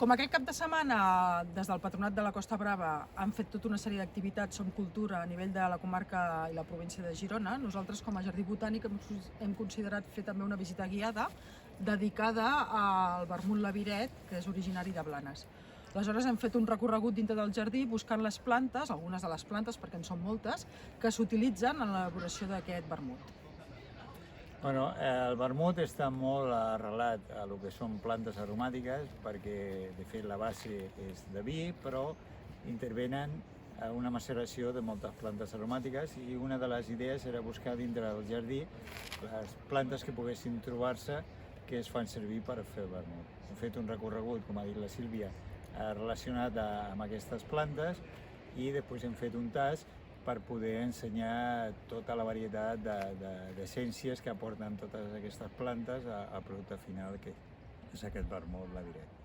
Com aquest cap de setmana, des del Patronat de la Costa Brava han fet tota una sèrie d'activitats Som Cultura a nivell de la comarca i la província de Girona, nosaltres com a Jardí Botànic hem considerat fer també una visita guiada dedicada al vermut laviret, que és originari de Blanes. Aleshores hem fet un recorregut dintre del jardí buscant les plantes, algunes de les plantes, perquè en són moltes, que s'utilitzen en l'elaboració d'aquest vermut. Bueno, el vermut està molt arrelat a lo que són plantes aromàtiques perquè, de fet, la base és de vi, però intervenen a una maceració de moltes plantes aromàtiques i una de les idees era buscar dintre del jardí les plantes que poguessin trobar-se que es fan servir per fer el vermut. Hem fet un recorregut, com ha dit la Sílvia, relacionat amb aquestes plantes i després hem fet un tast per poder ensenyar tota la varietat d'essències que aporten totes aquestes plantes al producte final, que és aquest vermut laviret.